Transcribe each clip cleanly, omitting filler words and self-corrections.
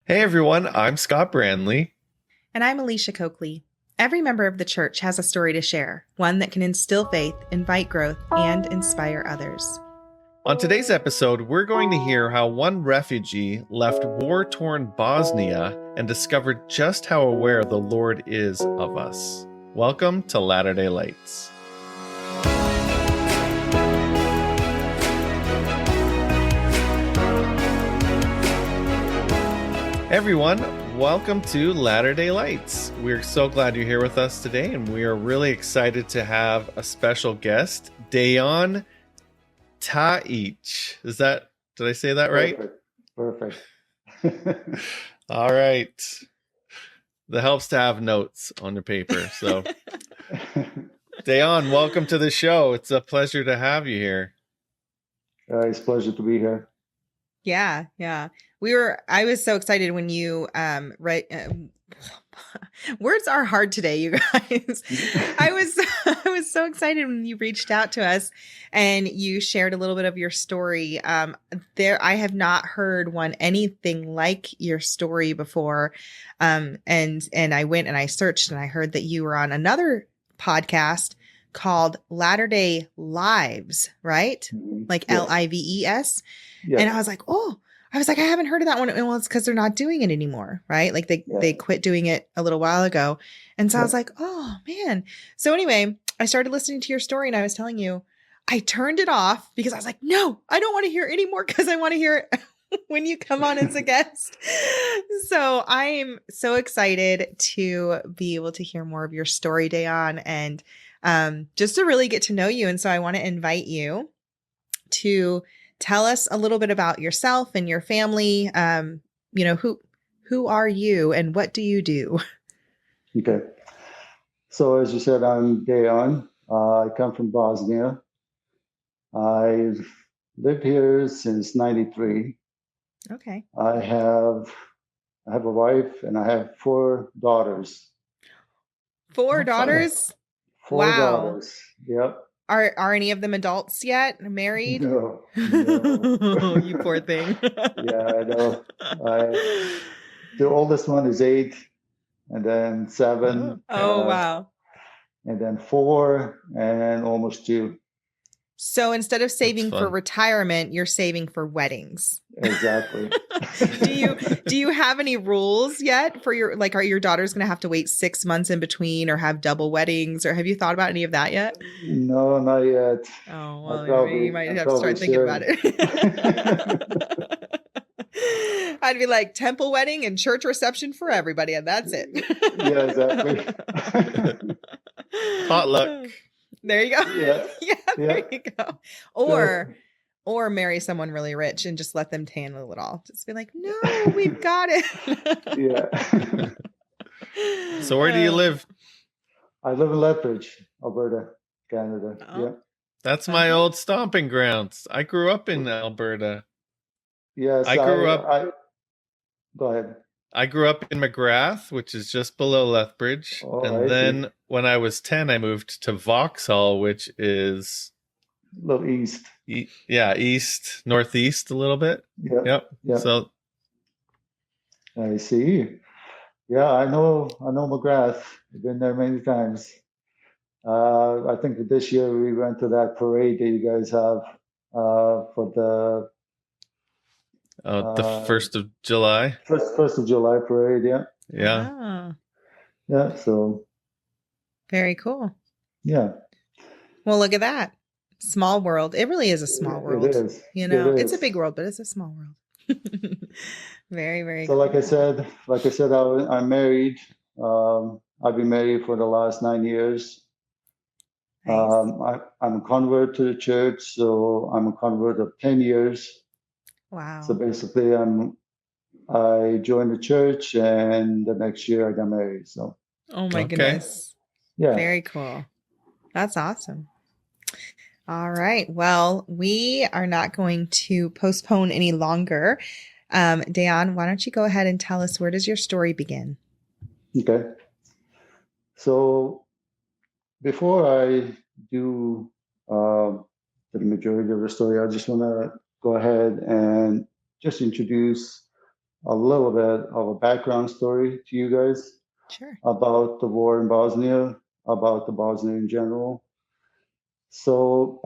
Hey everyone, I'm Scott Branley. And I'm Alicia Coakley. Every member of the church has a story to share, one that can instill faith, invite growth, and inspire others. On today's episode, we're going to hear how one refugee left war-torn Bosnia and discovered just how aware the Lord is of us. Welcome to Latter-day Lights. Everyone, welcome to Latter-day Lights. We're so glad you're here with us today, and we are really excited to have a special guest, Dejan Tahic. Did I say that right? Perfect. All right. That helps to have notes on your paper. So, Dejan, welcome to the show. It's a pleasure to have you here. It's a pleasure to be here. Yeah. I was so excited when you words are hard today, you guys. I was so excited when you reached out to us and you shared a little bit of your story. I have not heard anything like your story before. And I went and I searched and I heard that you were on another podcast called Latter-day Lives, right? Like Yes. Lives. Yes. And I was like, I haven't heard of that one. Well, it's because they're not doing it anymore, right? Like they quit doing it a little while ago. And so I was like, oh man. So anyway, I started listening to your story and I was telling you, I turned it off because I was like, no, I don't want to hear it anymore because I want to hear it when you come on as a guest. So I'm so excited to be able to hear more of your story, Dejan, and just to really get to know you. And so I want to invite you to tell us a little bit about yourself and your family. Who are you and what do you do? Okay. So as you said, I'm Dejan. I come from Bosnia. I've lived here since '93. Okay. I have a wife and I have 4 daughters. 4 daughters? 4 Wow. daughters. Yep. Are any of them adults yet? Married? No. You poor thing. Yeah, I know. The oldest one is 8, and then 7. Oh, wow. And then 4, and almost 2. So instead of saving for retirement, you're saving for weddings. Exactly. Do you have any rules yet for are your daughters going to have to wait 6 months in between or have double weddings, or have you thought about any of that yet? No, not yet. Oh, well, you might have to start thinking about it. I'd be like temple wedding and church reception for everybody, and that's it. Yeah, exactly. Potluck. There you go. Yeah, there you go. Or marry someone really rich and just let them handle it all. Just be like, no, we've got it. Yeah. So where do you live? I live in Lethbridge, Alberta, Canada. Oh. Yeah. That's my old stomping grounds. I grew up in Alberta. Yes, Go ahead. I grew up in McGrath, which is just below Lethbridge. Then when I was 10, I moved to Vauxhall, which is a little east. East, northeast a little bit. Yep. So I see. Yeah, I know McGrath. I've been there many times. I think that this year we went to that parade that you guys have for the 1st of July. First of July parade, yeah. Yeah. Ah. Yeah, so. Very cool. Yeah. Well, look at that. Small world. It really is a small world. It is. It's a big world, but it's a small world. Very, very so cool. like I said, I'm married. I've been married for the last 9 years. Nice. I'm a convert to the church, so I'm a convert of 10 years. Wow. So basically, I joined the church, and the next year I got married. So. Oh my goodness. Yeah. Very cool. That's awesome. All right. Well, we are not going to postpone any longer. Dejan, why don't you go ahead and tell us, where does your story begin? Okay. So before I do the majority of the story, I just want to go ahead and just introduce a little bit of a background story to you guys Sure. about the war in Bosnia, about the Bosnia in general. So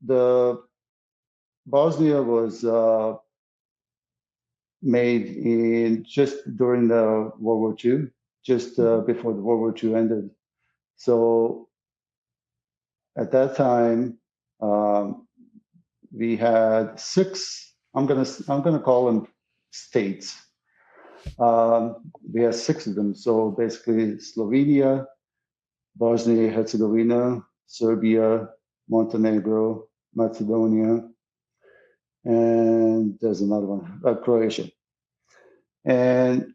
the Bosnia was made in just during the World War II, just before the World War II ended. So at that time, we had six. I'm gonna call them states. We had six of them. So basically, Slovenia, Bosnia Herzegovina, Serbia, Montenegro, Macedonia, and there's another one, Croatia. And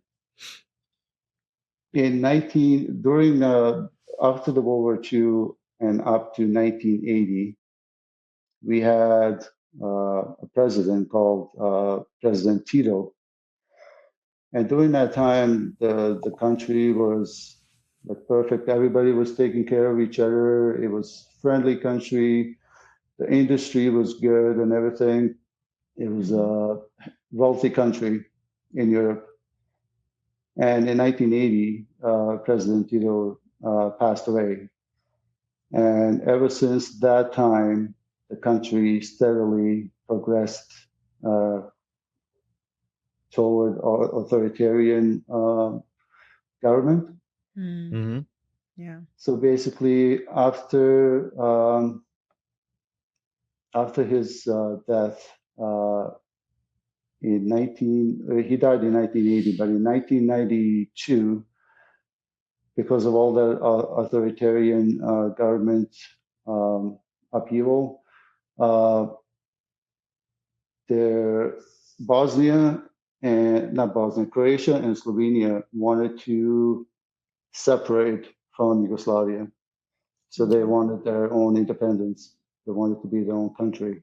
after the World War II and up to 1980, we had a president called President Tito. And during that time, the country was like perfect. Everybody was taking care of each other. It was friendly country. The industry was good and everything. It was a wealthy country in Europe. And in 1980, President Tito passed away. And ever since that time, the country steadily progressed toward authoritarian government. Mm-hmm. Yeah. So basically, after his death he died in 1980, but in 1992, because of all the authoritarian government upheaval, Croatia and Slovenia wanted to separate from Yugoslavia. So they wanted their own independence. They wanted to be their own country.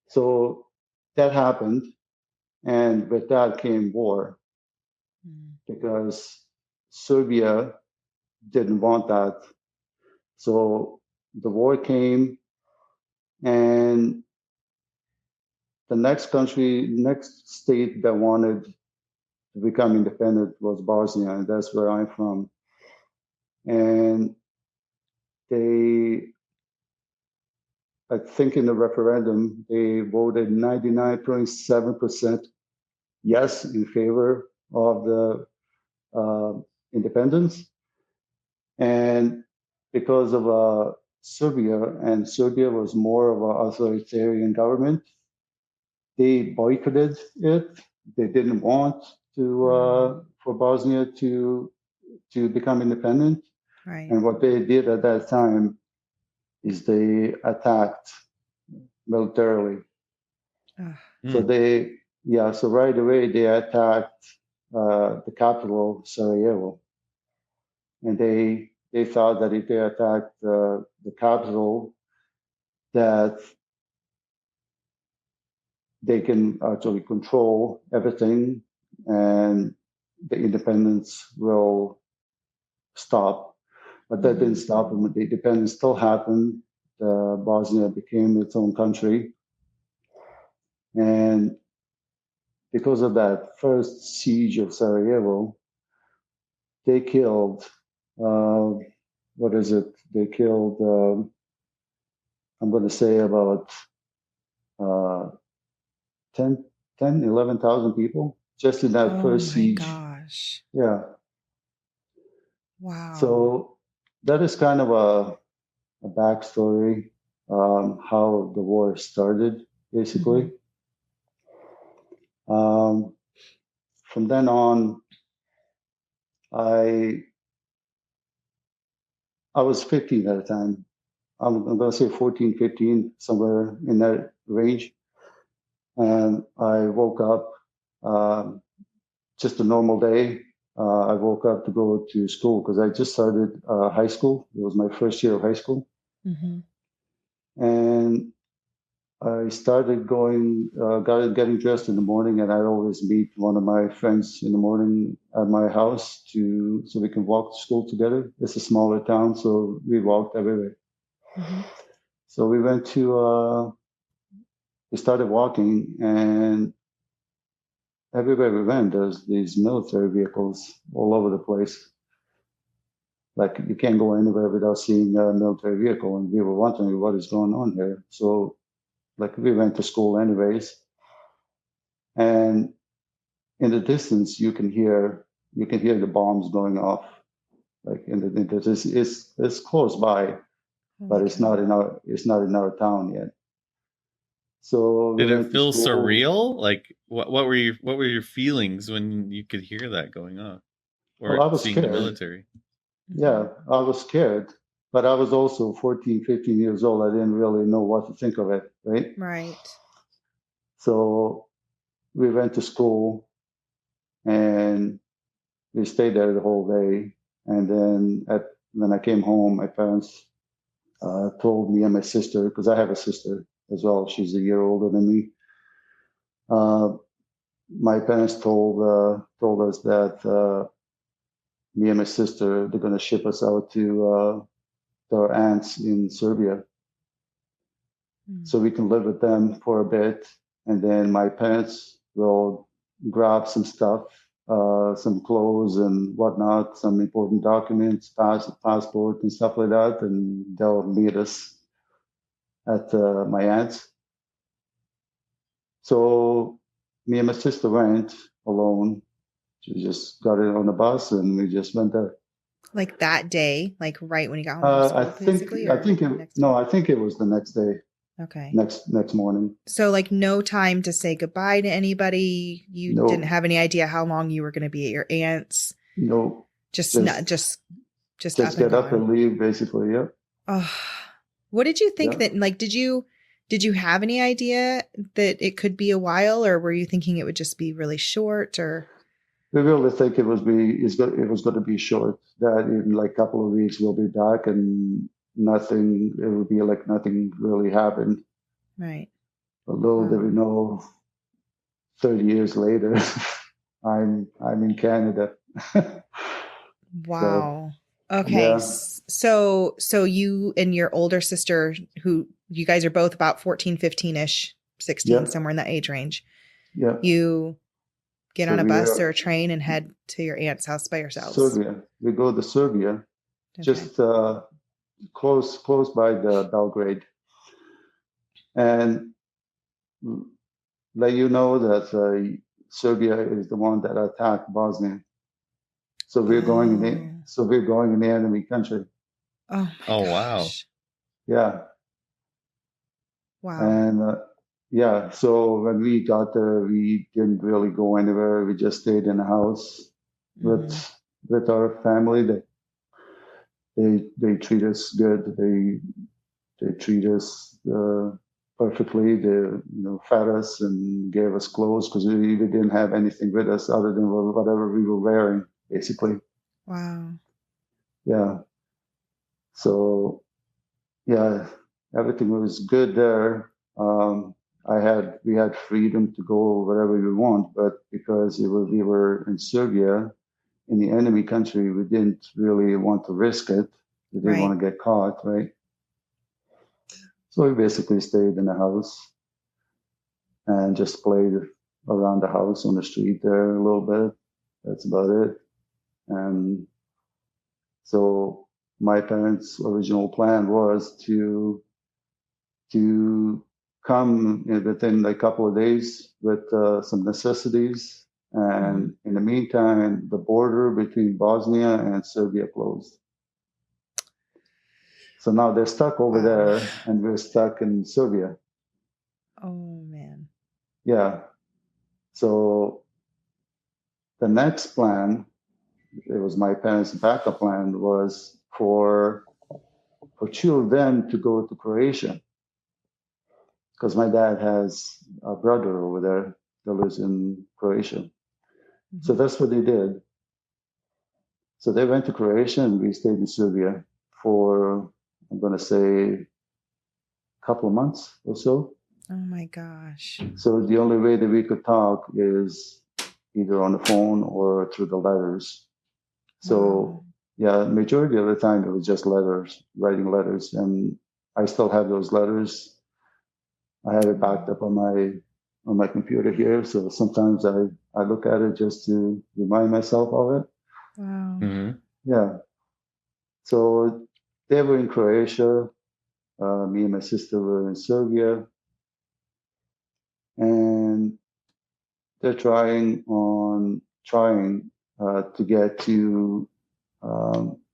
So that happened. And with that came war, because Serbia didn't want that. So the war came, and the next state that wanted to become independent was Bosnia, and that's where I'm from. And I think in the referendum, they voted 99.7% yes in favor of the independence. And because of Serbia, and Serbia was more of an authoritarian government, they boycotted it. They didn't want to for Bosnia to become independent. Right. And what they did at that time is they attacked militarily. So right away they attacked the capital, Sarajevo. And they thought that if they attacked the capital, that they can actually control everything, and the independence will stop. But that didn't stop them. The independence still happened. Bosnia became its own country. And because of that first siege of Sarajevo, they killed, They killed, I'm going to say about 11,000 people just in that first siege. Oh my gosh. Yeah. Wow. So that is kind of a backstory, how the war started, basically. From then on, I was 15 at the time. I'm going to say 14, 15, somewhere in that range. And I woke up just a normal day. I woke up to go to school because I just started high school. It was my first year of high school. And I started getting dressed in the morning, and I always meet one of my friends in the morning at my house so we can walk to school together. It's a smaller town, so we walked everywhere. So we went to, we started walking, and everywhere we went, there's these military vehicles all over the place. Like you can't go anywhere without seeing a military vehicle. And we were wondering what is going on here. So like we went to school anyways. And in the distance, you can hear the bombs going off. Like it's close by, but it's not in our town yet. So did it feel surreal? Like what were your feelings when you could hear that going on, or well, I was seeing scared. the military? Yeah, I was scared, but I was also 14, 15 years old. I didn't really know what to think of it, right? Right. So we went to school and we stayed there the whole day. And then when I came home, my parents told me and my sister, because I have a sister as well. She's a year older than me. My parents told us that me and my sister, they're going to ship us out to our aunts in Serbia, so we can live with them for a bit, and then my parents will grab some stuff, some clothes and whatnot, some important documents, passport and stuff like that, and they'll meet us at my aunt's. So me and my sister went alone. She just got it on the bus and we just went there. Like that day, like right when you got home from school, I think it was the next day. Okay. Next morning. So like no time to say goodbye to anybody. You didn't have any idea how long you were going to be at your aunt's. No. Just get up and leave, basically. Yep. Oh, what did you think that? Like, did you have any idea that it could be a while, or were you thinking it would just be really short? Or we really think it was going to be short. That in like a couple of weeks we'll be back and nothing. It would be like nothing really happened. Right. But little did we know, 30 years later, I'm in Canada. Wow. Okay. Yeah. So you and your older sister, who you guys are both about 14, 15-ish, 16, somewhere in that age range. Yeah. You get on a bus or a train and head to your aunt's house by yourselves. Serbia. We go to Serbia, just close by the Belgrade. And let you know that Serbia is the one that attacked Bosnia. So we're going in the enemy country. Oh wow. Yeah. Wow. And so when we got there, we didn't really go anywhere. We just stayed in the house with our family. They treat us good. They treat us perfectly. They fed us and gave us clothes, because we didn't have anything with us other than whatever we were wearing, basically. Wow. Yeah. So yeah, everything was good there. We had freedom to go wherever we want, but because we were in Serbia, in the enemy country, we didn't really want to risk it. We didn't want to get caught, right? So we basically stayed in the house and just played around the house on the street there a little bit. That's about it. And so my parents' original plan was to come within a couple of days with some necessities. And in the meantime, the border between Bosnia and Serbia closed. So now they're stuck over there, and we're stuck in Serbia. Oh, man. Yeah. So the next plan, it was my parents' backup plan, was for two of them to go to Croatia, because my dad has a brother over there that lives in Croatia. So that's what they did. So they went to Croatia and we stayed in Serbia for, I'm going to say, a couple of months or so. Oh my gosh. So the only way that we could talk is either on the phone or through the letters. So yeah, majority of the time it was just letters, writing letters. And I still have those letters. I have it backed up on my computer here. So sometimes I look at it just to remind myself of it. Wow. Mm-hmm. Yeah. So they were in Croatia. Me and my sister were in Serbia. And they're trying to get to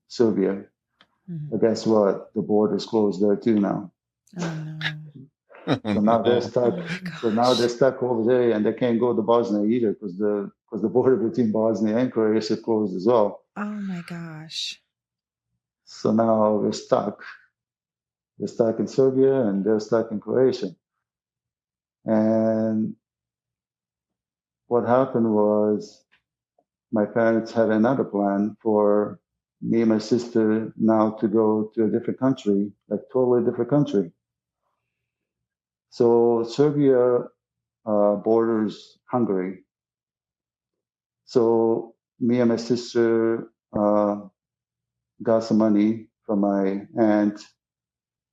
Serbia. But guess what? The border's closed there too now. Oh no. So now they're No. stuck. Oh my So now they're gosh. stuck over there, and they can't go to Bosnia either because the border between Bosnia and Croatia closed as well. Oh my gosh. So now we're stuck. They're stuck in Serbia and they're stuck in Croatia. And what happened was my parents had another plan for me and my sister now to go to a different country, like totally different country. So Serbia borders Hungary. So me and my sister got some money from my aunt,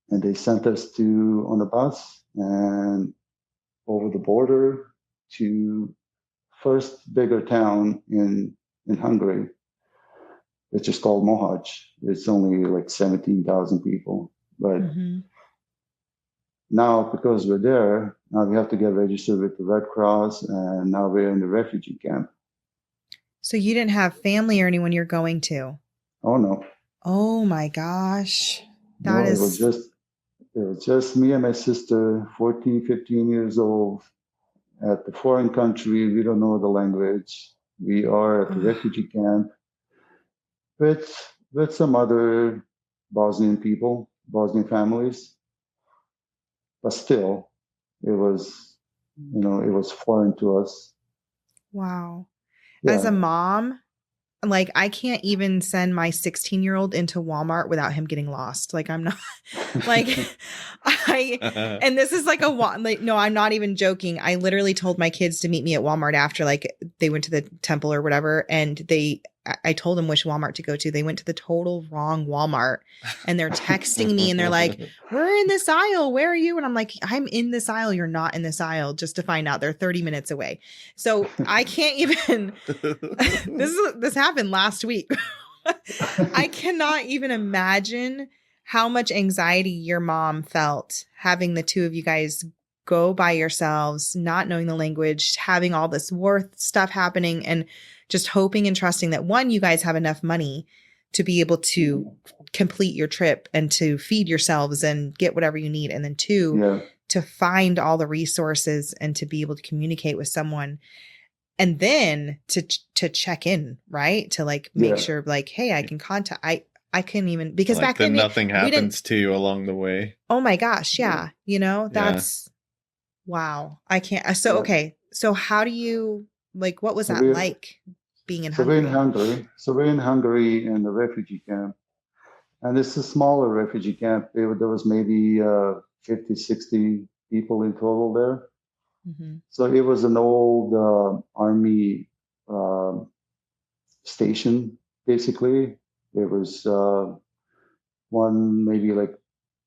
and they sent us on a bus and over the border to first bigger town in Hungary, which is called Mohacs. It's only like 17,000 people, but now because we're there, now we have to get registered with the Red Cross, and now we're in the refugee camp. So you didn't have family or anyone you're going to? Oh no. Oh my gosh. No, it was just me and my sister, 14, 15 years old, at the foreign country. We don't know the language. We are at the refugee camp with some other Bosnian people, Bosnian families. But still, it was, it was foreign to us. Wow. Yeah. As a mom, like I can't even send my 16-year-old into Walmart without him getting lost. Like I'm not like and this is like no, I'm not even joking. I literally told my kids to meet me at Walmart after like they went to the temple or whatever. And I told them which Walmart to go to. They went to the total wrong Walmart and they're texting me and they're like, we're in this aisle. Where are you? And I'm like, I'm in this aisle. You're not in this aisle, just to find out they're 30 minutes away. So I can't even, this happened last week. I cannot even imagine how much anxiety your mom felt having the two of you guys go by yourselves, not knowing the language, having all this war stuff happening, and just hoping and trusting that one, you guys have enough money to be able to complete your trip and to feed yourselves and get whatever you need. And then two, to find all the resources and to be able to communicate with someone. And then to check in, right? To like make sure like, hey, I can contact, I couldn't even, because like back then nothing happens to you along the way. Oh my gosh. Yeah. That's wow. I can't. So, okay. So how do you, like, what was that like being in Hungary? We're in Hungary in the refugee camp. And it's a smaller refugee camp. There was maybe 50, 60 people in total there. Mm-hmm. So it was an old army station, basically. There was one, maybe like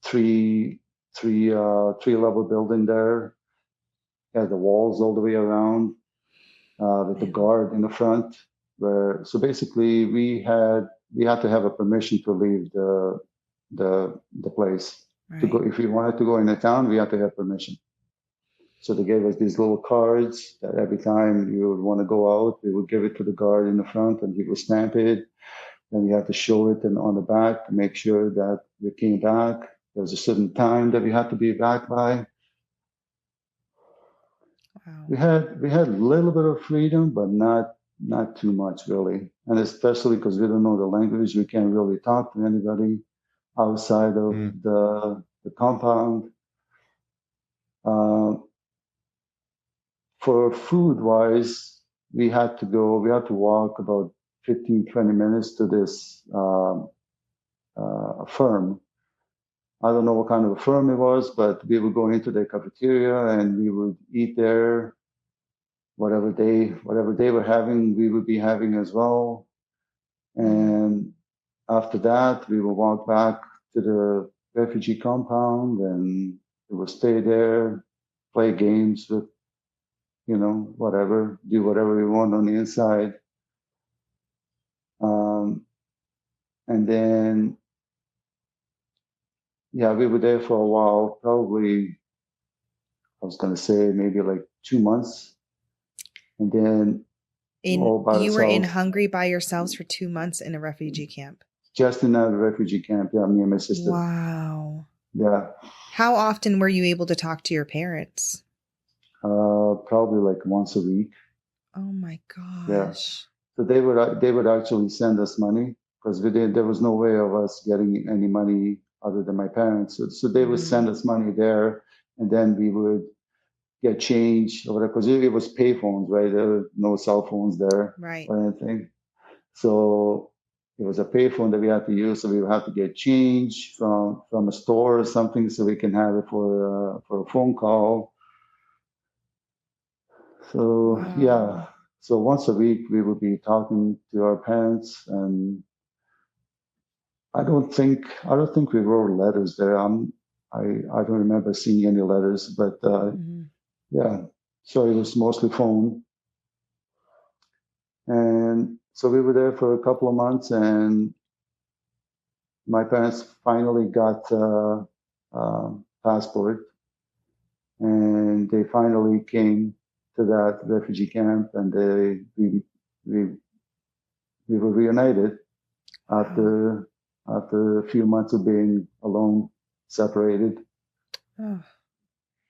three level building there. Had the walls all the way around with the guard in the front. So basically, we had to have a permission to leave the place. Right. To go, if we wanted to go in the town, we had to have permission. So they gave us these little cards that every time you would want to go out, we would give it to the guard in the front, and he would stamp it. Then we had to show it on the back to make sure that we came back. There was a certain time that we had to be back by. Wow. We had a little bit of freedom, but not too much really. And especially because we don't know the language, we can't really talk to anybody outside of the compound. For food wise, we had to walk about 15, 20 minutes to this firm. I don't know what kind of a firm it was, but we would go into the cafeteria and we would eat there. Whatever they were having, we would be having as well. And after that, we would walk back to refugee compound, and we would stay there, play games with, whatever, do whatever we want on the inside. And then, we were there for a while, probably, I was going to say maybe like 2 months. And then all by You were in ourselves, Hungary by yourselves for 2 months in a refugee camp. just in a refugee camp. Yeah, me and my sister. Wow. Yeah. How often were you able to talk to your parents? Probably like once a week. Oh my Yeah. gosh. So they would actually send us money, because there was no way of us getting any money other than my parents. So they would send us money there, and then we would get change or whatever, because it was payphones, right? There were no cell phones there, Right. or anything. So it was a payphone that we had to use. So we would have to get change from a store or something, so we can have it for a phone call. So Wow. so once a week we would be talking to our parents, and I don't think we wrote letters there. I don't remember seeing any letters, but yeah. So it was mostly phone. And so we were there for a couple of months, and my parents finally got passport, and they finally came to that refugee camp, and we were reunited after a few months of being alone, separated. Oh.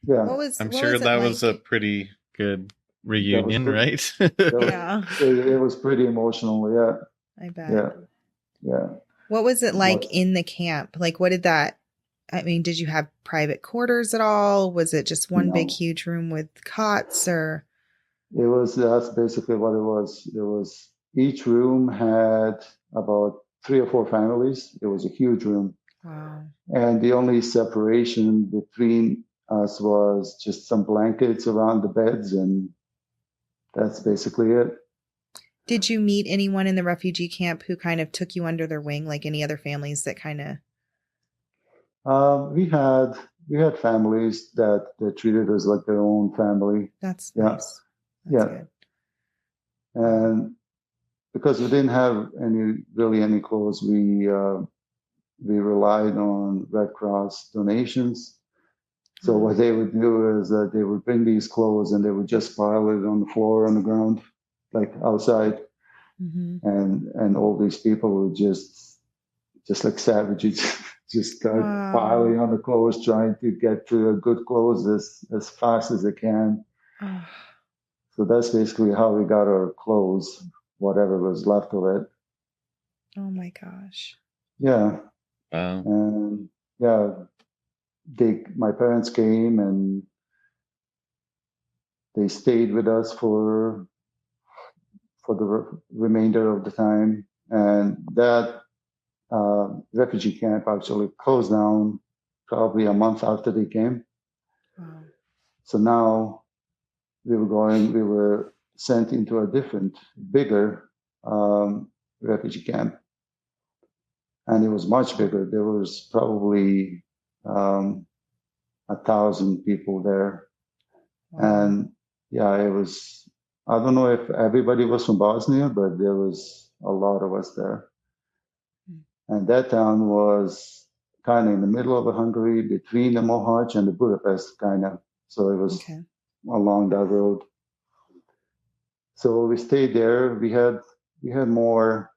Yeah, I'm sure that was a pretty good reunion, right? Yeah. It was pretty emotional. Yeah. I bet. Yeah. What was it like in the camp? Like, what did that, I mean, did you have private quarters at all? Was it just one big, huge room with cots, or? That's basically what it was. It was, each room had about 3 or 4 families. It was a huge room. Wow. And the only separation between us was just some blankets around the beds, and that's basically it. Did you meet anyone in the refugee camp who kind of took you under their wing, like any other families that kind of? We had families that treated us like their own family. That's nice. That's good. And because we didn't have any clothes, we relied on Red Cross donations. So what they would do is that they would bring these clothes, and they would just pile it on the floor, on the ground, like outside. And all these people would just like savages, just start piling on the clothes, trying to get to a good clothes as fast as they can. So that's basically how we got our clothes, whatever was left of it. Oh my gosh. Yeah. Wow. And my parents came, and they stayed with us for the remainder of the time. And that refugee camp actually closed down probably a month after they came. Wow. So now we were sent into a different, bigger refugee camp. And it was much bigger. There was probably 1,000 people there. Wow. And it was, I don't know if everybody was from Bosnia, but there was a lot of us there. And that town was kind of in the middle of Hungary, between the Mohacs and the Budapest, kind of. So it was along that road. So we stayed there. We had more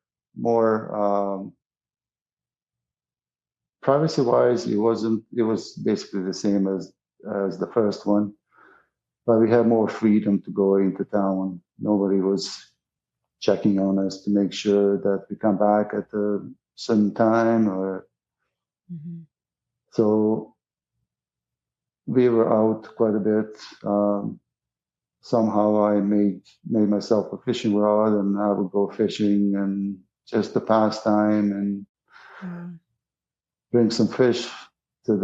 privacy-wise. It was basically the same as the first one, but we had more freedom to go into town. Nobody was checking on us to make sure that we come back at a certain time, or so we were out quite a bit. Somehow I made myself a fishing rod, and I would go fishing, and just the pastime, and bring some fish to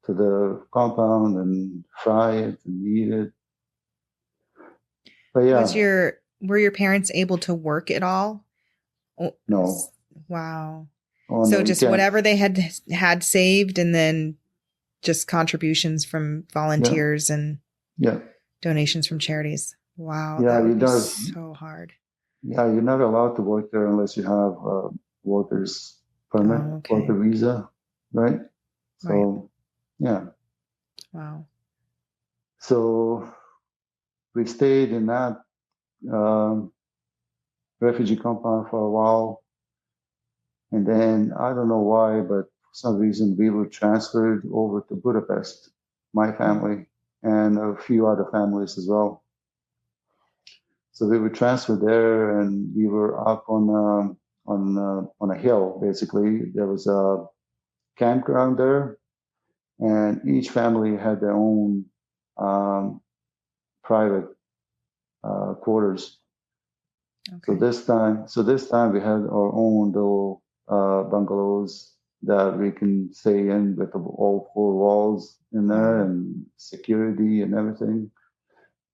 the compound and fry it and eat it. But were your parents able to work at all? No. Wow. So you just can't. whatever they had saved, and then just contributions from volunteers and Yeah. donations from charities. Wow, Yeah, that would you be don't. so hard. Yeah, you're not allowed to work there unless you have a worker's permit, Oh, okay. worker visa, right? Right. So, yeah. Wow. So we stayed in that um, refugee compound for a while. And then I don't know why, but for some reason we were transferred over to Budapest, my family, and a few other families as well. So we were transferred there, and we were up on a hill. Basically, there was a campground there, and each family had their own private quarters. Okay. So this time we had our own little bungalows that we can stay in with all four walls in there and security and everything.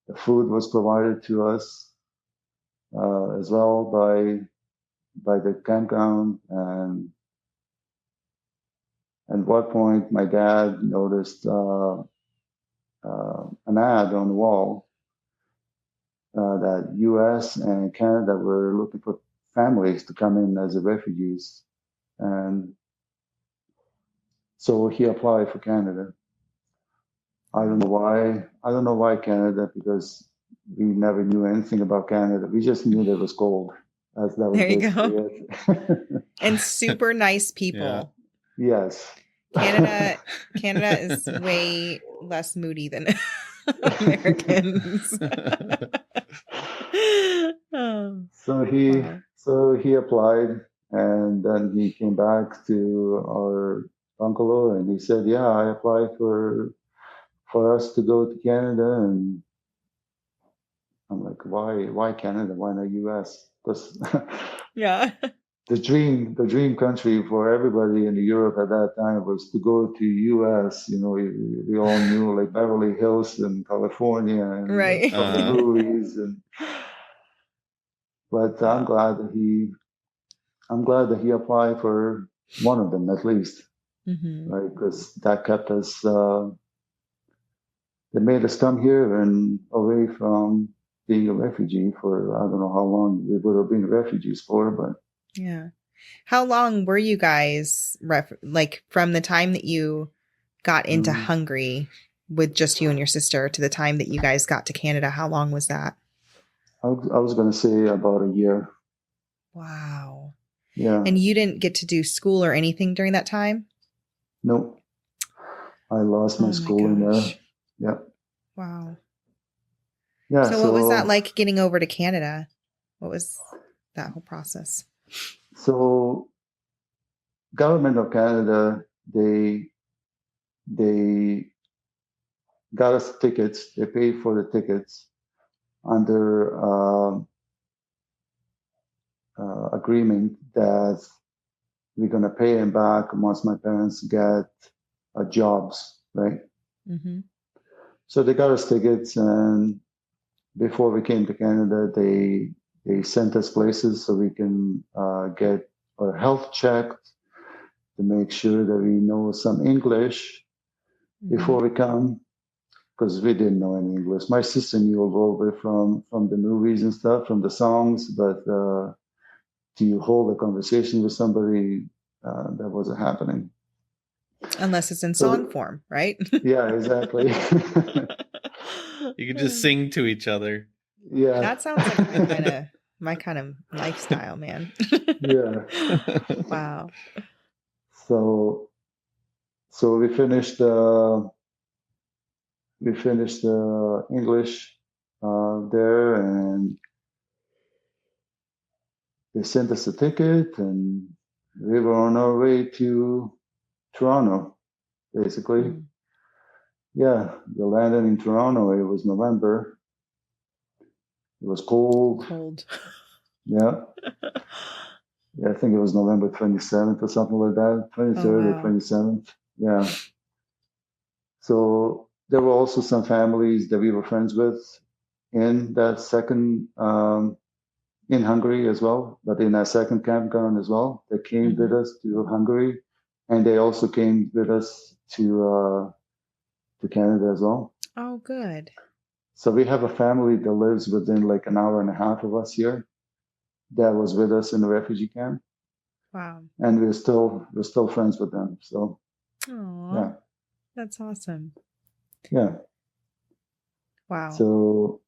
The food was provided to us as well by the campground. And at one point, my dad noticed an ad on the wall that U.S. and Canada were looking for families to come in as refugees. And so he applied for Canada. I don't know why. I don't know why Canada, because we never knew anything about Canada. We just knew that it was cold. That was There you basically go. it. And super nice people. Yes. Canada is way less moody than Americans. Oh, wow. So he applied, and then he came back to our bungalow and he said, "Yeah, I applied for us to go to Canada." And I'm like, "Why Canada? Why not US?" Because Yeah. the dream country for everybody in Europe at that time was to go to US. You know, we all knew like Beverly Hills and California and Right. from the movies. But I'm glad that he applied for one of them at least, right? Because that kept us. They made us come here and away from being a refugee for I don't know how long we would have been refugees for, but yeah. How long were you guys like from the time that you got into Hungary with just you and your sister to the time that you guys got to Canada? How long was that? I was going to say about a year. Wow. Yeah. And you didn't get to do school or anything during that time? Nope. I lost my schooling there. Yeah. Wow. Yeah. So what was that like getting over to Canada? What was that whole process? So government of Canada, they got us tickets. They paid for the tickets under agreement that we're going to pay them back once my parents get jobs, right? So they got us tickets, and before we came to Canada, they sent us places so we can get our health checked to make sure that we know some English before we come, because we didn't know any English. My sister knew a little bit from the movies and stuff, from the songs, but to hold a conversation with somebody, that wasn't happening. Unless it's in song form, right? Yeah, exactly. You can just sing to each other. Yeah. That sounds like my kind of lifestyle, man. Yeah. Wow. So we finished English there, and they sent us a ticket, and we were on our way to Toronto, basically. Yeah, we landed in Toronto. It was November. It was cold. Yeah. Yeah, I think it was November 27th or something like that, 23rd or 27th. Yeah. So there were also some families that we were friends with in that second in Hungary as well, but in a second campground as well. They came with us to Hungary, and they also came with us to Canada as well. Oh, good. So we have a family that lives within like an hour and a half of us here. That was with us in the refugee camp. Wow. And we're still friends with them. So, Aww, yeah, that's awesome. yeah. Wow. So,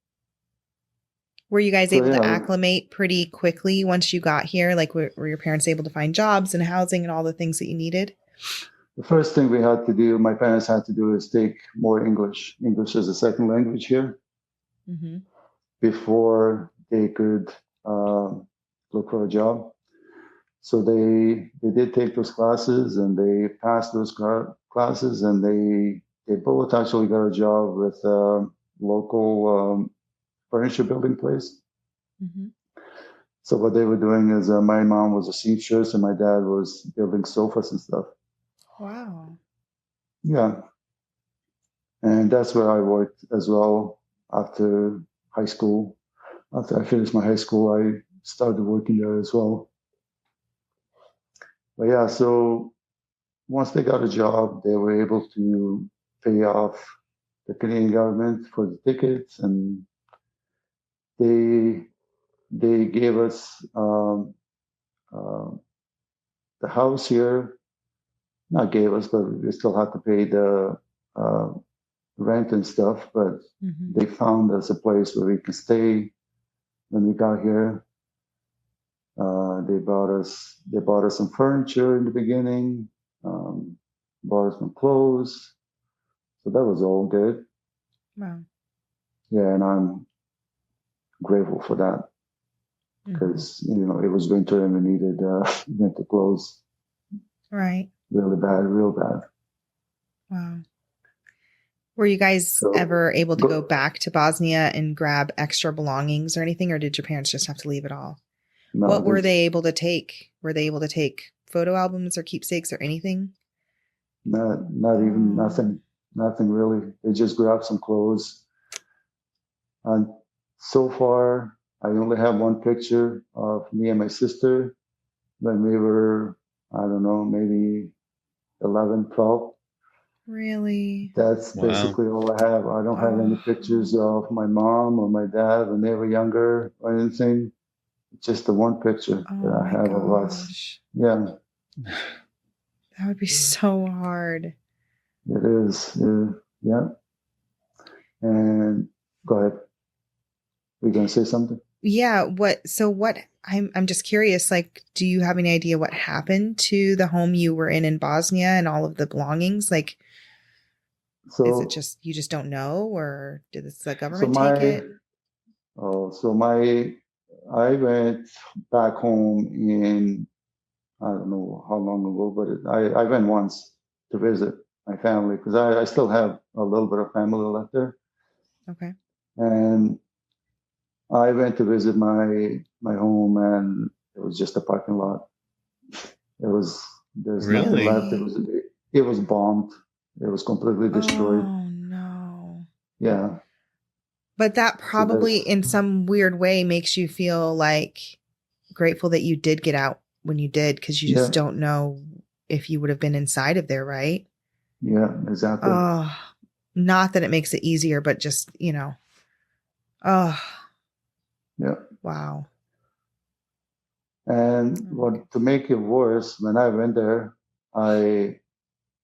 were you guys able to acclimate pretty quickly once you got here? Like, were your parents able to find jobs and housing and all the things that you needed? The first thing we had to do, my parents had to do, is take more English. English is a second language here. Before they could look for a job. So they did take those classes, and they passed those classes, and they both actually got a job with a local furniture building place. So what they were doing is my mom was a seamstress and my dad was building sofas and stuff. Wow. Yeah. And that's where I worked as well after high school. After I finished my high school, I started working there as well. But yeah, so once they got a job, they were able to pay off the Canadian government for the tickets, and they gave us the house here. Not gave us, but we still had to pay the rent and stuff. But they found us a place where we could stay when we got here. They bought us some furniture in the beginning, bought us some clothes. So that was all good. Wow. Yeah, and I'm grateful for that because it was winter and we needed winter clothes. Right. Really bad, real bad. Wow. Were you guys ever able to go back to Bosnia and grab extra belongings or anything, or did your parents just have to leave it all? No, what were they able to take? Were they able to take photo albums or keepsakes or anything? Not even nothing really. They just grabbed some clothes. And so far, I only have one picture of me and my sister when we were, I don't know, maybe 11, 12. Really? That's basically all I have. I don't have any pictures of my mom or my dad when they were younger or anything. Just the one picture that I have of us. Yeah. That would be so hard. It is. Yeah. And go ahead. Were you going to say something? Yeah. I'm just curious, like, do you have any idea what happened to the home you were in Bosnia and all of the belongings? Like, is it just, you just don't know, or did the government take it? I went back home in, I don't know how long ago, but I went once to visit my family because I still have a little bit of family left there. Okay. And I went to visit my home, and it was just a parking lot. There's nothing left. It was bombed. It was completely destroyed. Oh no. Yeah. But that probably in some weird way makes you feel like grateful that you did get out when you did, because you just don't know if you would have been inside of there, right? Yeah, exactly. Not that it makes it easier, but just, yeah. Wow. And to make it worse, when I went there, I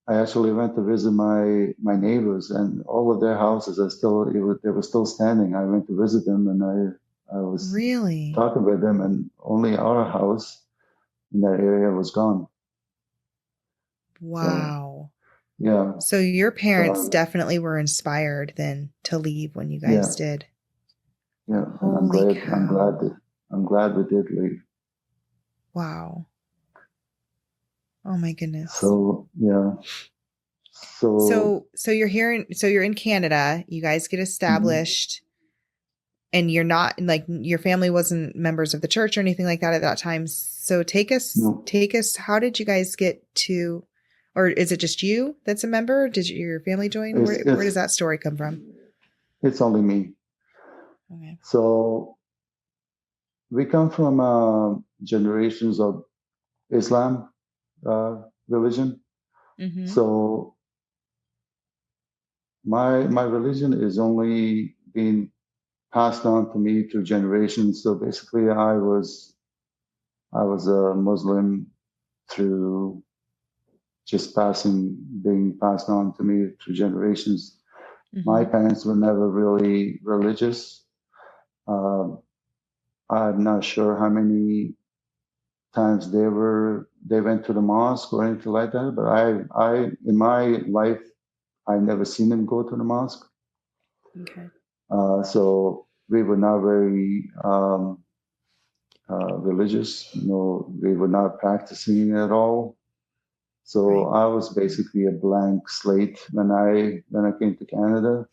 actually went to visit my neighbors, and all of their houses they were still standing. I went to visit them, and I was really talking with them, and only our house in that area was gone. Wow. So, yeah. So your parents definitely were inspired then to leave when you guys did. Yeah, and I'm glad we did leave. Wow. Oh my goodness. So yeah. So you're here you're in Canada, you guys get established, and you're not, like, your family wasn't members of the church or anything like that at that time. So take us, how did you guys get to, or is it just you that's a member? Did your family join? Where does that story come from? It's only me. Okay. So we come from generations of Islam religion. Mm-hmm. So my religion is only being passed on to me through generations. So basically, I was a Muslim through just being passed on to me through generations. My Mm-hmm. parents were never really religious. Um, I'm not sure how many times they went to the mosque or anything like that, but I in my life I never seen them go to the mosque. Okay. So we were not very religious. We were not practicing at all. So Right. I was basically a blank slate when I came to Canada.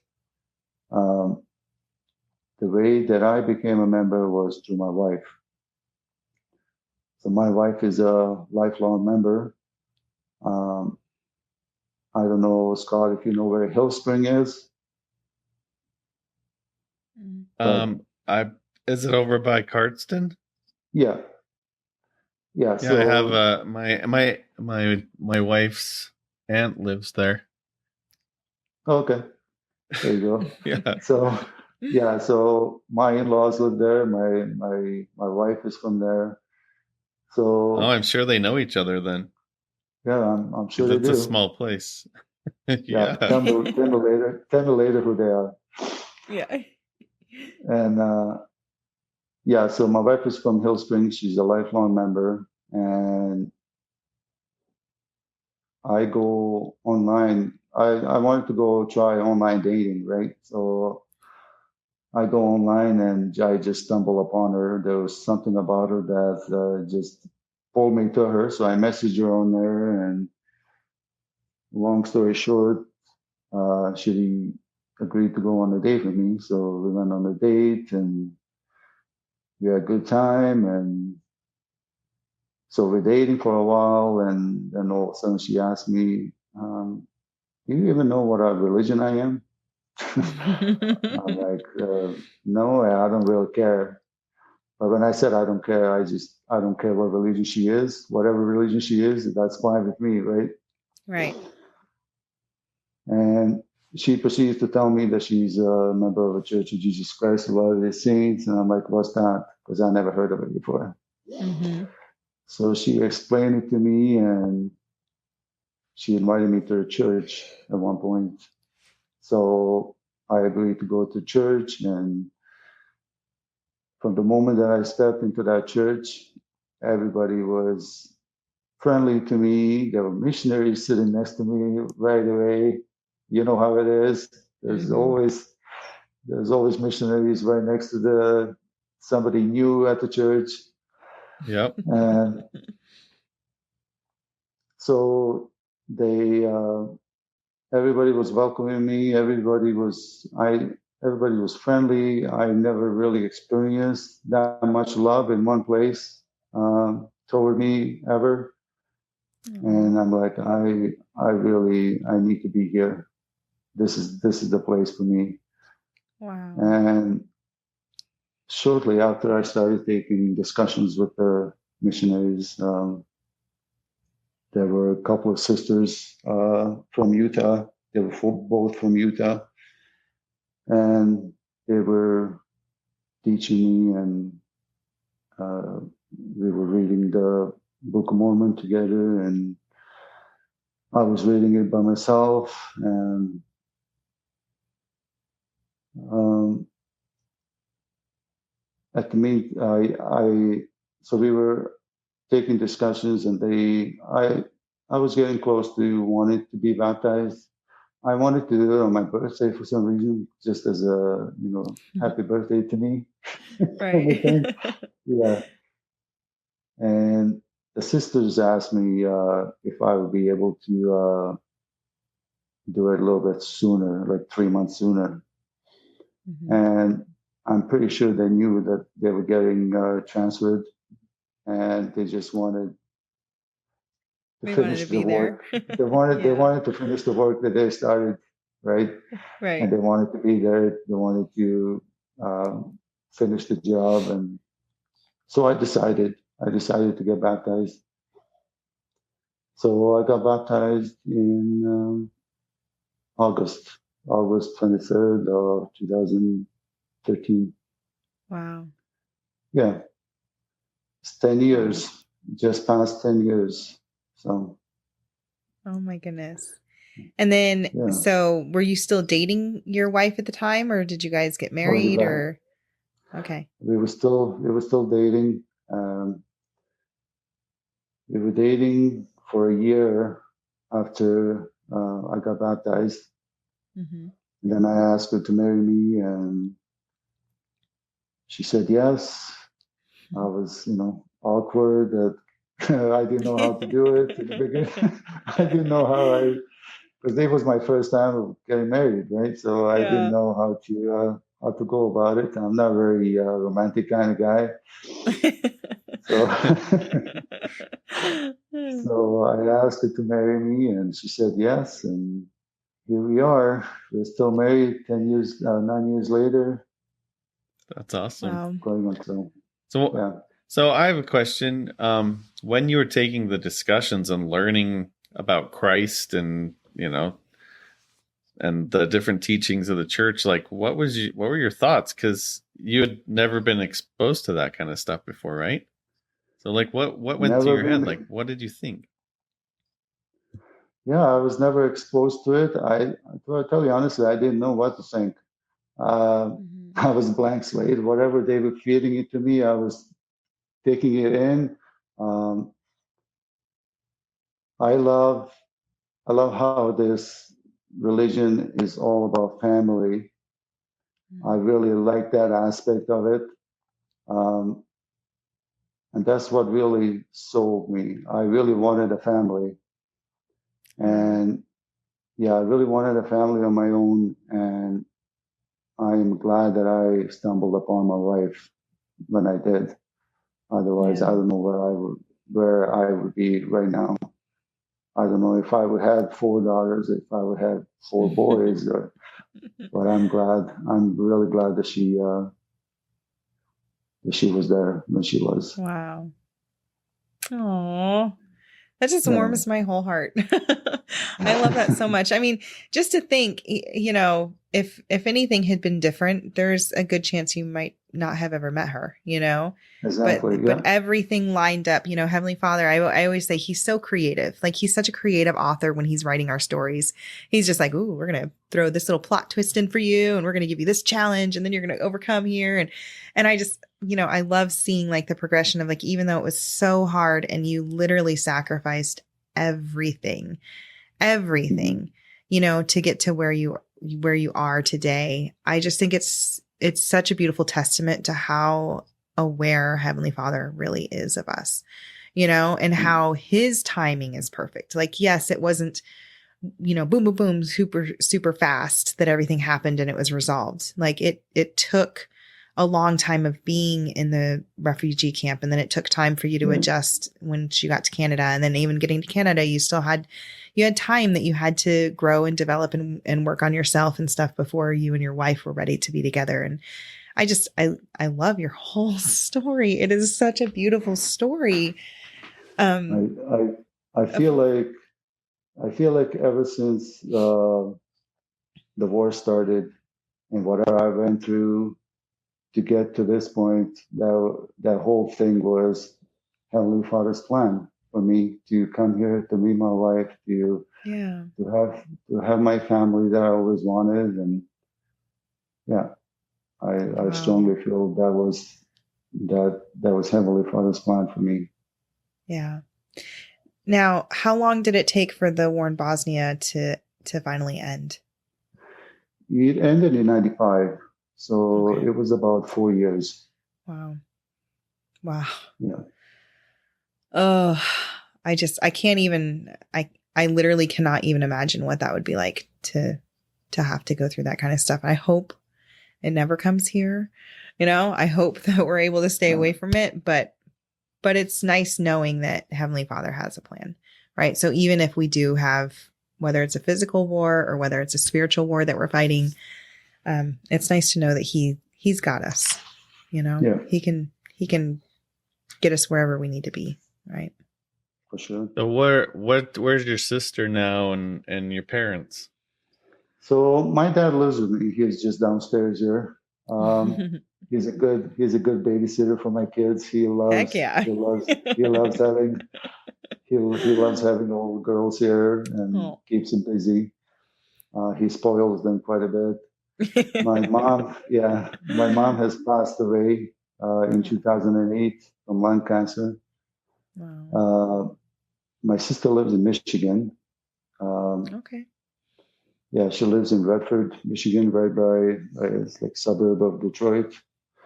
Um, the way that I became a member was through my wife. So my wife is a lifelong member. Um, I don't know, Scott, if you know where Hill Spring is, Mm-hmm. but I is it over by Cardston? yeah, yeah. Yeah, I have So my wife's aunt lives there. okay, there you go. Yeah. So yeah, so my in-laws live there. My wife is from there. Oh, So I'm sure they know each other then, yeah, I'm sure if they it's a do. small place. Yeah, Yeah. tell me later. Tell me later who they are. Yeah. And yeah, so my wife is from Hill Springs. She's a lifelong member, and I go online. I wanted to go try online dating, right? So I go online and I just stumble upon her. There was something about her that just pulled me to her. So I messaged her on there, and long story short, she agreed to go on a date with me. So we went on a date, and we had a good time. And so we're dating for a while, and then all of a sudden she asked me, "Do you even know what religion I am?" I'm like, "No, I don't really care." But when I said I don't care, I don't care what religion she is. Whatever religion she is, that's fine with me, right? Right. And she proceeds to tell me that she's a member of a Church of Jesus Christ of Latter-day Saints, and I'm like, "What's that?" Because I never heard of it before. Mm-hmm. So she explained it to me, and she invited me to her church at one point. So I agreed to go to church, and from the moment that I stepped into that church, everybody was friendly to me. There were missionaries sitting next to me right away. You know how it is. Mm-hmm. There's always missionaries right next to the somebody new at the church. Yep. And so they everybody was welcoming me. Everybody was friendly. I never really experienced that much love in one place toward me ever. Oh, And I'm like, I need to be here. This is the place for me. wow. And shortly after I started taking discussions with the missionaries, there were a couple of sisters from Utah. They were both from Utah, and they were teaching me, and uh, we were reading the Book of Mormon together, and I was reading it by myself, and um, at the meet, so we were taking discussions, and I was getting close to wanting to be baptized. I wanted to do it on my birthday for some reason, just as a happy birthday to me kind of thing. Right. Yeah, and the sisters asked me if I would be able to do it a little bit sooner, like 3 months sooner, Mm-hmm. and I'm pretty sure they knew that they were getting transferred, and they just wanted to They wanted finish to the be there. work. They Yeah. wanted to finish the work that they started, right? And Right. they wanted to be there. They wanted to finish the job, and So I decided to get baptized. So I got baptized in August 23rd of 2013. Wow. Yeah, it's 10 years, just past 10 years. So, Oh my goodness. And then, yeah, so were you still dating your wife at the time, or did you guys get married, or? Okay. we were still dating. We were dating for a year after I got baptized. Mm-hmm. And then I asked her to marry me, and she said yes. I was, awkward that I didn't know how to do it in the beginning. I didn't know because it was my first time of getting married, right? So I didn't Yeah. know how to go about it. I'm not a very romantic kind of guy. So, so I asked her to marry me, and she said yes. And here we are. We're still married 9 years later. That's awesome. Wow. Going on to, So, yeah. so I have a question. When you were taking the discussions and learning about Christ and, and the different teachings of the church, like what were your thoughts? Because you had never been exposed to that kind of stuff before, right? So like what went through Never your head? been. Like what did you think? Yeah, I was never exposed to it. To tell you honestly, I didn't know what to think. Mm-hmm. I was blank slate. Whatever they were feeding it to me, I was taking it in. Um, I love how this religion is all about family. I really like that aspect of it, um, and that's what really sold me. I really wanted a family, and yeah, I really wanted a family of my own, and I am glad that I stumbled upon my wife when I did. Otherwise, I Yeah. don't know where I would be right now. I don't know if I would have 4 daughters, if I would have 4 boys, but I'm glad. I'm really glad that she was there when she was. Wow. Oh, that just Yeah, warms my whole heart. I love that so much. I mean, just to think, if anything had been different, there's a good chance you might not have ever met her, exactly. but Yeah, everything lined up, Heavenly Father, I always say he's so creative. Like he's such a creative author when he's writing our stories. He's just like, ooh, we're going to throw this little plot twist in for you. And we're going to give you this challenge. And then you're going to overcome here. And I just, I love seeing like the progression of like, even though it was so hard and you literally sacrificed everything, to get to where you are today. I just think it's such a beautiful testament to how aware Heavenly Father really is of us, and how his timing is perfect. Like, yes, it wasn't, boom, boom, boom, super, super fast that everything happened and it was resolved. Like it took a long time of being in the refugee camp. And then it took time for you to adjust when she got to Canada. And then even getting to Canada, you had time that you had to grow and develop and work on yourself and stuff before you and your wife were ready to be together. And I love your whole story. It is such a beautiful story. I feel like ever since the war started and whatever I went through to get to this point, that whole thing was Heavenly Father's plan for me to come here, to meet my wife, to have my family that I always wanted, and yeah, I strongly feel that was Heavenly Father's plan for me. Yeah. Now, how long did it take for the war in Bosnia to finally end? It ended in 95, so it was about 4 years. Wow. Yeah. Oh, I can't even, I literally cannot even imagine what that would be like to have to go through that kind of stuff. I hope it never comes here. I hope that we're able to stay away from it, but it's nice knowing that Heavenly Father has a plan, right? So even if we do have, whether it's a physical war or whether it's a spiritual war that we're fighting, it's nice to know that he's got us, Yeah. he can get us wherever we need to be, right? For sure. So where's your sister now and your parents? So my dad lives with me. He's just downstairs here. He's a good babysitter for my kids. Heck yeah. He loves having he loves having all the girls here and Oh. keeps them busy. He spoils them quite a bit. My mom has passed away in 2008 from lung cancer. Wow. My sister lives in Michigan. Okay. Yeah, she lives in Redford, Michigan, right by it's like suburb of Detroit.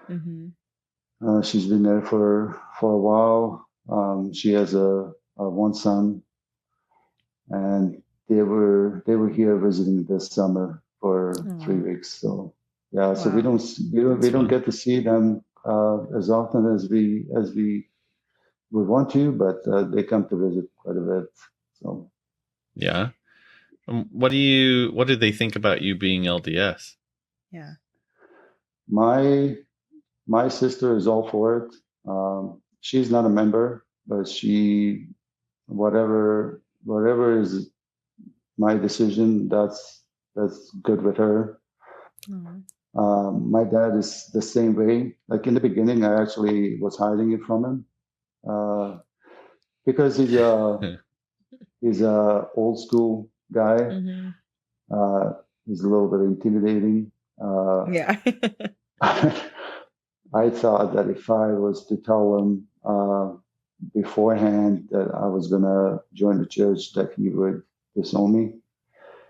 Mm-hmm. She's been there for a while. She has a one son, and they were here visiting this summer for 3 weeks. So yeah, so we don't get to see them as often as we would want to, but they come to visit quite a bit. So yeah. What do they think about you being LDS? Yeah. My sister is all for it. She's not a member, but whatever is my decision, that's good with her. My dad is the same way. Like in the beginning, I actually was hiding it from him because he's a old school guy. Mm-hmm. He's a little bit intimidating. Yeah. I thought that if I was to tell him beforehand that I was going to join the church, that he would disown me.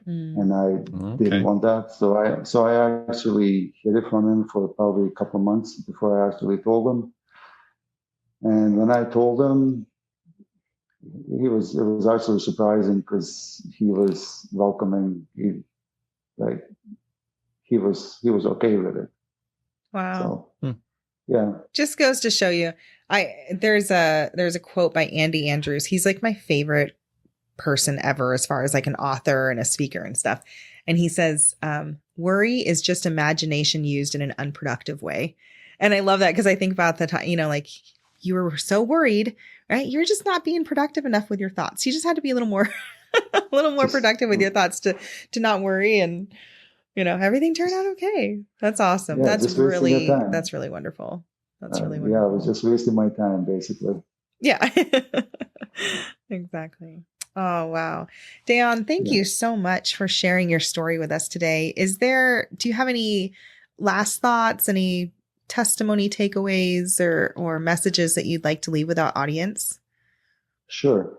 And I didn't want that. So I actually hid it from him for probably a couple of months before I actually told him. And when I told him, it was actually surprising because he was welcoming. He was okay with it. Wow. So, yeah. Just goes to show you. There's a quote by Andy Andrews. He's like my favorite person ever as far as like an author and a speaker and stuff. And he says, worry is just imagination used in an unproductive way. And I love that because I think about the time, like you were so worried, right? You're just not being productive enough with your thoughts. You just had to be a little more productive with your thoughts to not worry, and everything turned out okay. That's awesome. Yeah, that's really wonderful. That's really wonderful. Yeah, I was just wasting my time basically. Yeah. Exactly. Oh, wow. Dejan, thank you so much for sharing your story with us today. Do you have any last thoughts, any testimony takeaways or messages that you'd like to leave with our audience? Sure.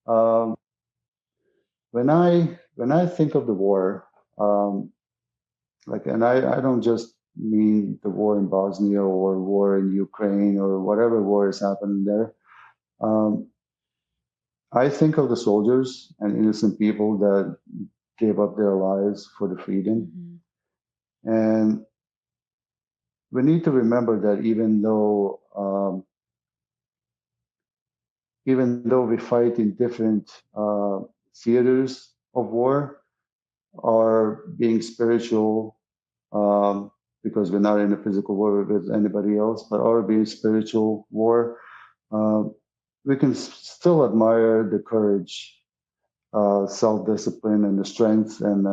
When I think of the war, and I don't just mean the war in Bosnia or war in Ukraine or whatever war is happening there. I think of the soldiers and innocent people that gave up their lives for the freedom. Mm-hmm. And we need to remember that even though we fight in different theaters of war, or being spiritual, because we're not in a physical war with anybody else, but our being spiritual war, we can still admire the courage, self-discipline, and the strength and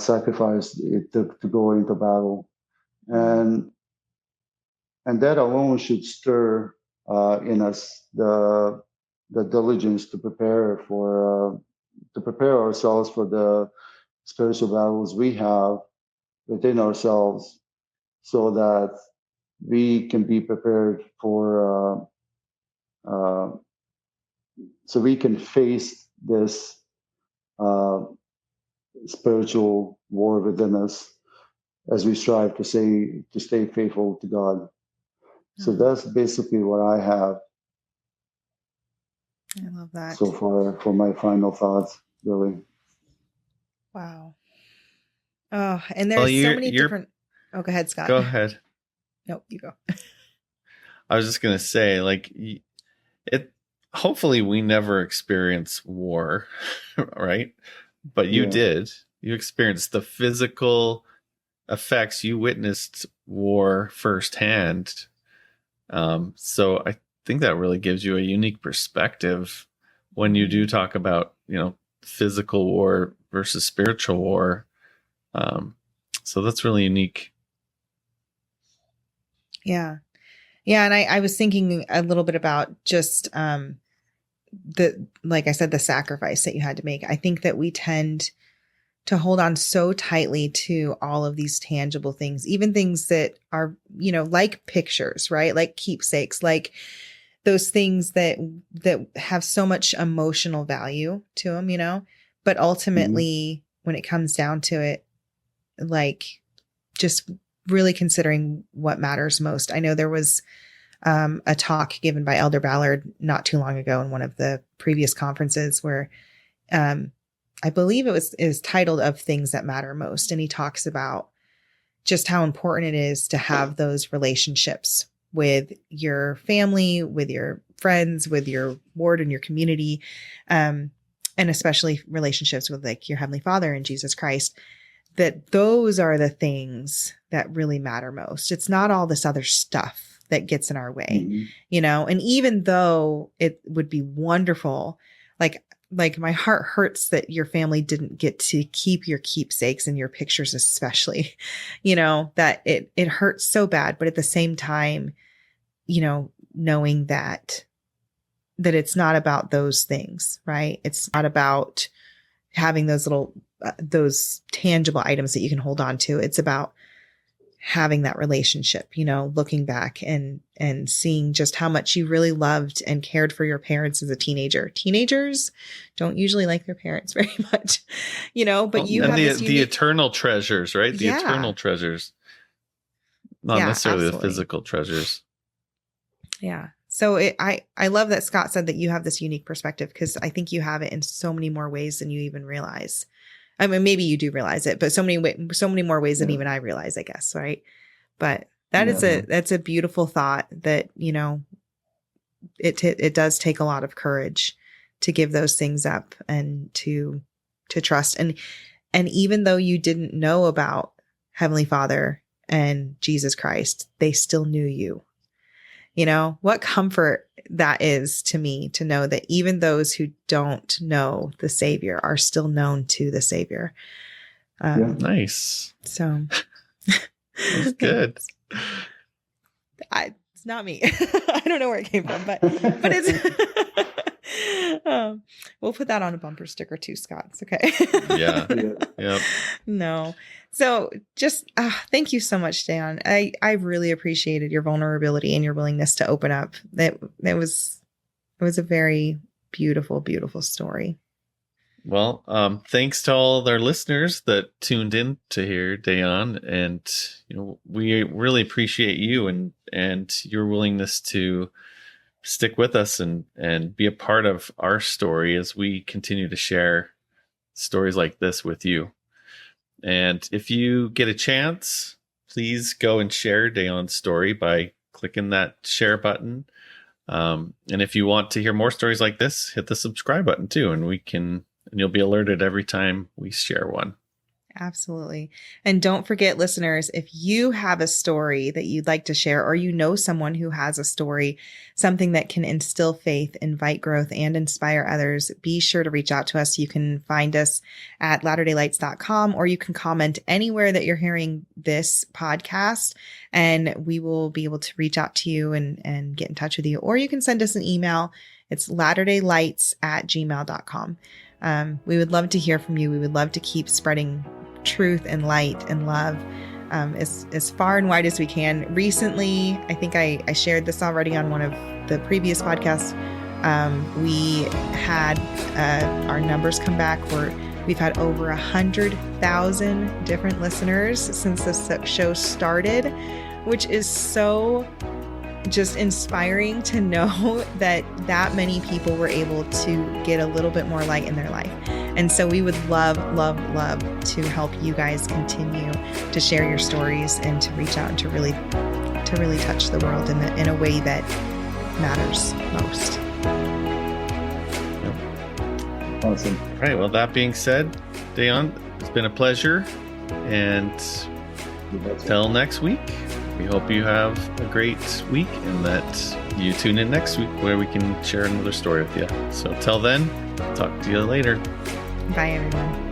sacrifice it took to go into battle, and that alone should stir in us the diligence to prepare ourselves for the spiritual battles we have within ourselves, so that we can be prepared for so we can face this spiritual war within us as we strive to stay faithful to God. So that's basically what I have. I love that. So far for my final thoughts, really. Wow. Oh, and there's so many different. Oh, go ahead, Scott. Go ahead. No, you go. I was just gonna say, it. Hopefully, we never experience war, right? But you did. You experienced the physical effects. You witnessed war firsthand. So I think that really gives you a unique perspective when you do talk about, physical war versus spiritual war. So that's really unique. Yeah. Yeah. And I was thinking a little bit about just like I said, the sacrifice that you had to make. I think that we tend to hold on so tightly to all of these tangible things, even things that are, like pictures, right? Like keepsakes, like those things that have so much emotional value to them, but ultimately when it comes down to it, like just really considering what matters most. I know there was a talk given by Elder Ballard not too long ago in one of the previous conferences where I believe it is titled Of Things That Matter Most. And he talks about just how important it is to have those relationships with your family, with your friends, with your ward and your community, and especially relationships with like your Heavenly Father and Jesus Christ, that those are the things that really matter most. It's not all this other stuff that gets in our way, and even though it would be wonderful, like my heart hurts that your family didn't get to keep your keepsakes and your pictures, especially, that it hurts so bad. But at the same time, knowing that it's not about those things, right? It's not about having those little, those tangible items that you can hold on to. It's about having that relationship, looking back and seeing just how much you really loved and cared for your parents as a teenager. Teenagers don't usually like their parents very much, but you have the eternal treasures, right? The eternal treasures, not necessarily absolutely. The physical treasures. Yeah. So I love that Scott said that you have this unique perspective, because I think you have it in so many more ways than you even realize. I mean, maybe you do realize it, but so many more ways than even I realize, I guess. Right. But that's a beautiful thought that, it does take a lot of courage to give those things up and to trust. And even though you didn't know about Heavenly Father and Jesus Christ, they still knew you. What comfort that is to me, to know that even those who don't know the Savior are still known to the Savior. Nice. So that's good. It's not me. I don't know where it came from, but it's we'll put that on a bumper sticker too, Scott. It's okay. Yeah. No. So just thank you so much, Dan. I really appreciated your vulnerability and your willingness to open up. It was a very beautiful, beautiful story. Well, thanks to all our listeners that tuned in to hear Dejan, and we really appreciate you and your willingness to stick with us and be a part of our story as we continue to share stories like this with you. And if you get a chance, please go and share Dejan's story by clicking that share button. And if you want to hear more stories like this, hit the subscribe button too, and you'll be alerted every time we share one. Absolutely. And don't forget, listeners, if you have a story that you'd like to share, or someone who has a story, something that can instill faith, invite growth, and inspire others, be sure to reach out to us. You can find us at latterdaylights.com, or you can comment anywhere that you're hearing this podcast, and we will be able to reach out to you and get in touch with you. Or you can send us an email. It's latterdaylights@gmail.com. We would love to hear from you. We would love to keep spreading truth and light and love as far and wide as we can. Recently, I think I shared this already on one of the previous podcasts. We had our numbers come back. We've had over 100,000 different listeners since this show started, which is so just inspiring to know that many people were able to get a little bit more light in their life. And so we would love to help you guys continue to share your stories and to reach out and to really touch the world in a way that matters most. Awesome. All right. Well, that being said, Dejan, it's been a pleasure. And until next week, We hope you have a great week and that you tune in next week where we can share another story with you. So till then, talk to you later. Bye, everyone.